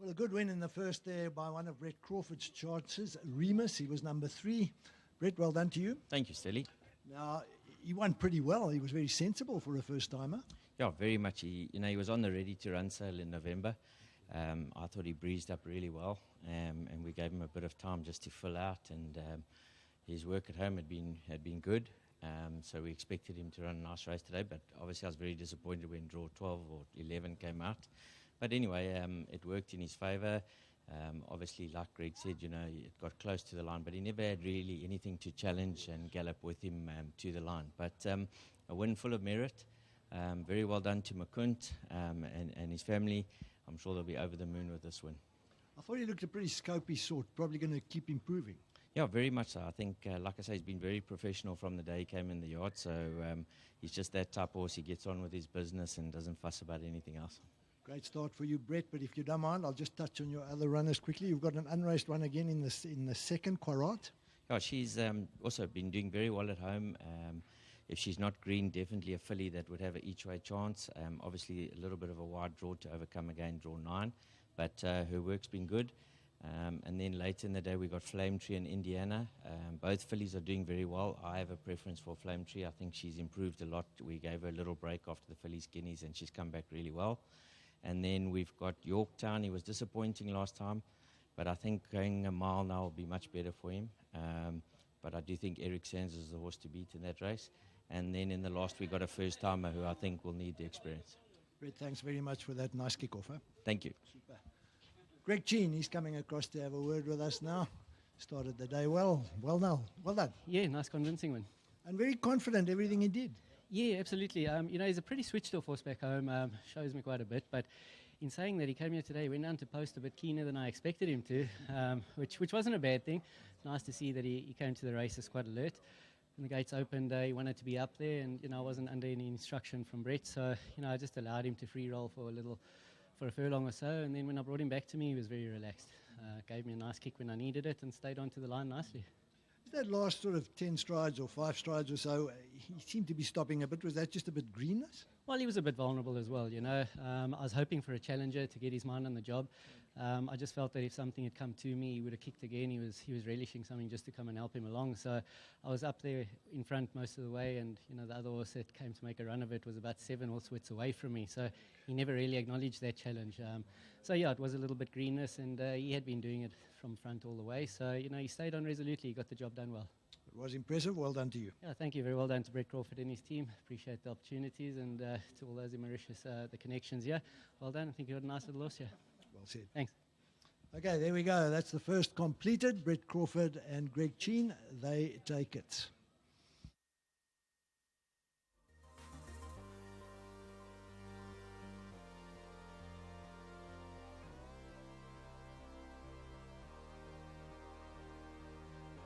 Well, a good win in the first there by one of Brett Crawford's chances, Remus. He was number 3. Brett, well done to you. Thank you, Stelly. Now, he won pretty well. He was very sensible for a first-timer. Yeah, very much. He was on the ready-to-run sale in November. I thought he breezed up really well, and we gave him a bit of time just to fill out. And his work at home had been good, so we expected him to run a nice race today. But obviously, I was very disappointed when draw 12 or 11 came out. But anyway, it worked in his favour. Obviously, like Greg said, it got close to the line, but he never had really anything to challenge and gallop with him to the line. But a win full of merit. Very well done to McCunt and his family. I'm sure they'll be over the moon with this win. I thought he looked a pretty scopy sort, probably going to keep improving. Yeah, very much so. I think, like I say, he's been very professional from the day he came in the yard. So he's just that type of horse. He gets on with his business and doesn't fuss about anything else. Great start for you, Brett, but if you don't mind, I'll just touch on your other runners quickly. You've got an unraced one again in the second, Quarat. Yeah, she's also been doing very well at home. If she's not green, definitely a filly that would have an each-way chance. Obviously, a little bit of a wide draw to overcome again, draw 9. But her work's been good. And then later in the day, we got Flame Tree and Indiana. Both fillies are doing very well. I have a preference for Flame Tree. I think she's improved a lot. We gave her a little break after the fillies guineas, and she's come back really well. And then we've got Yorktown. He was disappointing last time, but I think going a mile now will be much better for him. But I do think Eric Sands is the horse to beat in that race. And then in the last, we got a first-timer who I think will need the experience. Brett, thanks very much for that nice kick-off. Huh? Thank you. Super. Greg Cheen, he's coming across to have a word with us now. Started the day well. Well done. Well done. Yeah, nice convincing one. And very confident everything he did. Yeah, absolutely. He's a pretty switched off horse back home, shows me quite a bit. But in saying that, he came here today, he went down to post a bit keener than I expected him to, which wasn't a bad thing. It's nice to see that he came to the races quite alert. When the gates opened, he wanted to be up there, and I wasn't under any instruction from Brett, so I just allowed him to free roll for a furlong or so. And then when I brought him back to me, he was very relaxed. Gave me a nice kick when I needed it, and stayed onto the line nicely. That last sort of 10 strides or 5 strides or so, he seemed to be stopping a bit. Was that just a bit greenness? Well, he was a bit vulnerable as well, I was hoping for a challenger to get his mind on the job. I just felt that if something had come to me, he would have kicked again. He was relishing something just to come and help him along. So I was up there in front most of the way, and the other horse that came to make a run of it was about 7 horse widths away from me. So he never really acknowledged that challenge. So yeah, it was a little bit greenness, and he had been doing it from front all the way. So he stayed on resolutely. He got the job done well. It was impressive. Well done to you. Yeah, thank you. Very well done to Brett Crawford and his team. Appreciate the opportunities, and to all those in Mauritius, the connections here. Well done. I think you had a nice little horse here. Well said. Thanks. Okay, there we go. That's the first completed. Brett Crawford and Greg Cheen, they take it.